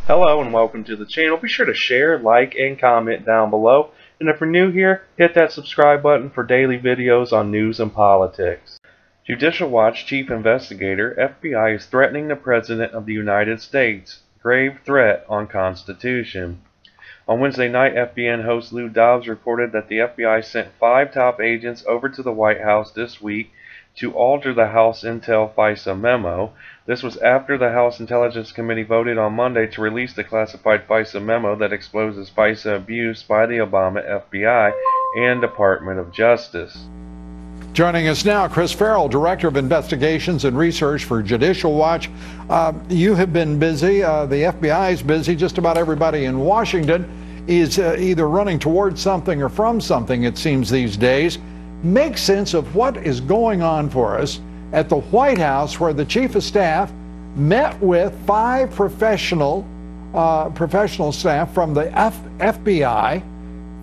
Hello and welcome to the channel. Be sure to share, like, and comment down below. And if you're new here, hit that subscribe button for daily videos on news and politics. Judicial Watch Chief Investigator, FBI is threatening the President of the United States. Grave threat on Constitution. On Wednesday night, FBN host Lou Dobbs reported that the FBI sent 5 top agents over to the White House this week to alter the House Intel FISA Memo. This was after the House Intelligence Committee voted on Monday to release the classified FISA Memo that exposes FISA abuse by the Obama FBI and Department of Justice. Joining us now, Chris Farrell, Director of Investigations and Research for Judicial Watch. You have been busy. The FBI is busy. Just about everybody in Washington is either running towards something or from something, it seems, these days. Make sense of what is going on for us at the White House, where the Chief of Staff met with 5 professional staff from the FBI,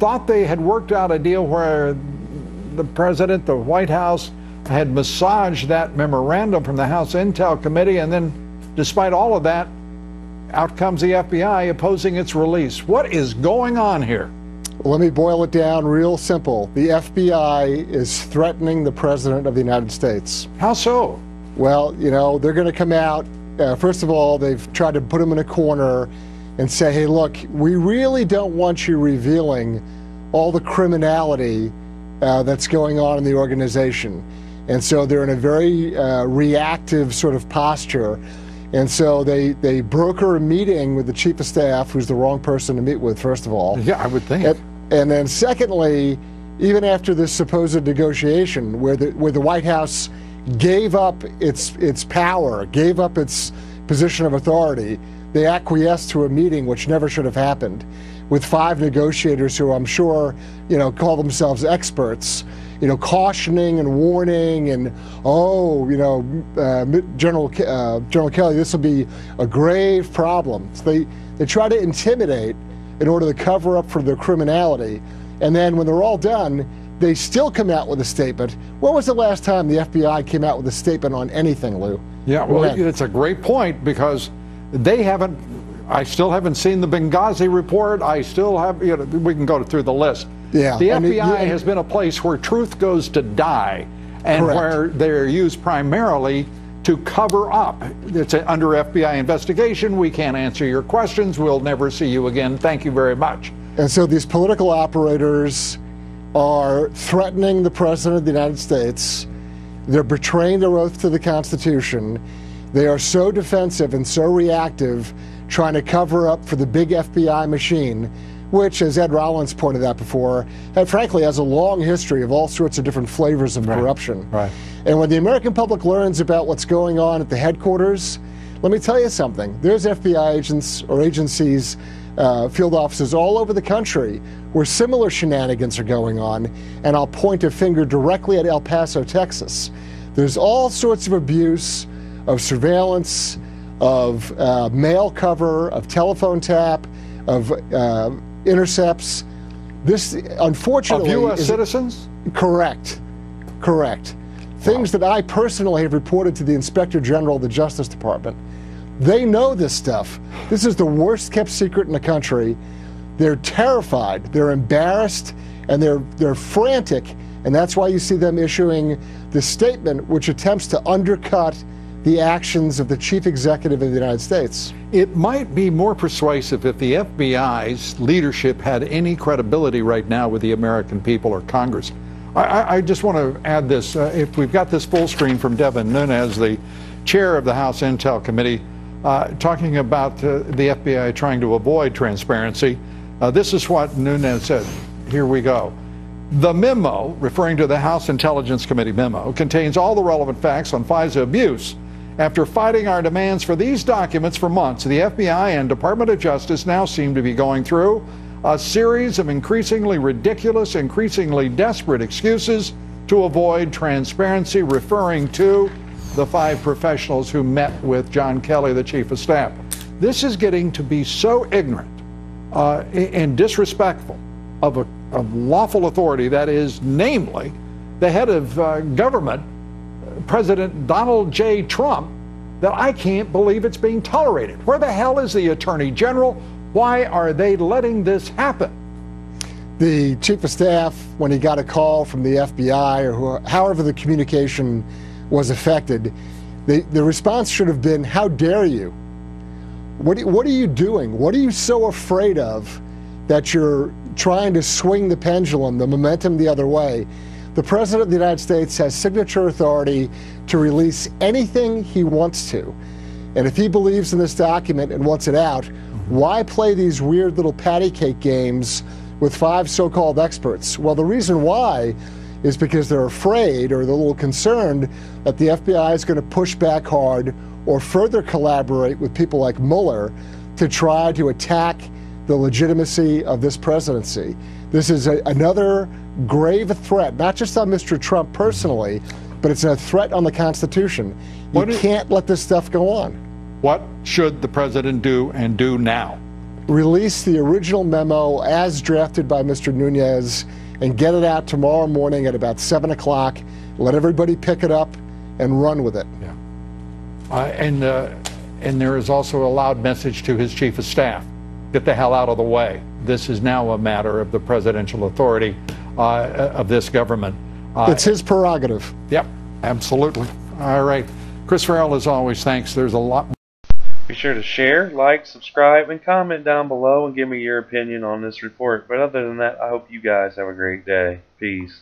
thought they had worked out a deal where the President, the White House, had massaged that memorandum from the House Intel Committee, and then, despite all of that, out comes the FBI opposing its release. What is going on here? Let me boil it down real simple. The FBI is threatening the President of the United States. How so? Well, you know, they're going to come out. First of all, they've tried to put him in a corner and say, hey, look, we really don't want you revealing all the criminality that's going on in the organization. And so they're in a very reactive sort of posture. And so they broker a meeting with the Chief of Staff, who's the wrong person to meet with, first of all. Yeah, I would think. And then secondly, even after this supposed negotiation where the White House gave up its power, gave up its position of authority, they acquiesced to a meeting which never should have happened, with 5 negotiators who I'm sure, you know, call themselves experts, you know, cautioning and warning and, oh, you know, General Kelly, this will be a grave problem. So they try to intimidate in order to cover up for their criminality. And then when they're all done, they still come out with a statement. When was the last time the FBI came out with a statement on anything, Lou? Yeah, well, it's a great point, because they haven't, I still haven't seen the Benghazi report. I still have, you know, we can go through the list. Yeah, the FBI has been a place where truth goes to die, and correct, where they're used primarily to cover up. It's under FBI investigation. We can't answer your questions. We'll never see you again. Thank you very much. And so these political operators are threatening the President of the United States. They're betraying their oath to the Constitution. They are so defensive and so reactive, trying to cover up for the big FBI machine, which, as Ed Rollins pointed out before, frankly has a long history of all sorts of different flavors of corruption. Right. And when the American public learns about what's going on at the headquarters, let me tell you something. There's FBI agents or agencies, field offices all over the country where similar shenanigans are going on, and I'll point a finger directly at El Paso, Texas. There's all sorts of abuse, of surveillance, of mail cover, of telephone tap, of intercepts. This, unfortunately, of U.S. citizens? Correct. Things that I personally have reported to the Inspector General of the Justice Department. They know this stuff. This is the worst kept secret in the country. They're terrified, they're embarrassed, and they're frantic, and that's why you see them issuing this statement which attempts to undercut the actions of the Chief Executive of the United States. It might be more persuasive if the FBI's leadership had any credibility right now with the American people or Congress. I just want to add this. If we've got this full screen from Devin Nunes, the chair of the House Intel Committee, talking about the FBI trying to avoid transparency. This is what Nunes said. Here we go. The memo, referring to the House Intelligence Committee memo, contains all the relevant facts on FISA abuse. After fighting our demands for these documents for months, the FBI and Department of Justice now seem to be going through a series of increasingly ridiculous, increasingly desperate excuses to avoid transparency, referring to the 5 professionals who met with John Kelly, the Chief of Staff. This is getting to be so ignorant and disrespectful of lawful authority, that is, namely, the head of government, President Donald J. Trump, that I can't believe it's being tolerated. Where the hell is the Attorney General? Why are they letting this happen? The chief of staff, when he got a call from the FBI or however the communication was affected, the response should have been, how dare you? What are you doing? What are you so afraid of that you're trying to swing the pendulum, the momentum the other way? The President of the United States has signature authority to release anything he wants to. And if he believes in this document and wants it out, why play these weird little patty cake games with 5 so-called experts? Well, the reason why is because they're afraid or they're a little concerned that the FBI is going to push back hard or further collaborate with people like Mueller to try to attack the legitimacy of this presidency. This is another grave threat, not just on Mr. Trump personally, but it's a threat on the Constitution. You can't let this stuff go on. What should the president do and do now? Release the original memo as drafted by Mr. Nunes and get it out tomorrow morning at about 7 o'clock. Let everybody pick it up and run with it. Yeah. And there is also a loud message to his chief of staff. Get the hell out of the way. This is now a matter of the presidential authority of this government. It's his prerogative. Yep, absolutely. All right. Chris Farrell, as always, thanks. There's a lot. Be sure to share, like, subscribe, and comment down below and give me your opinion on this report. But other than that, I hope you guys have a great day. Peace.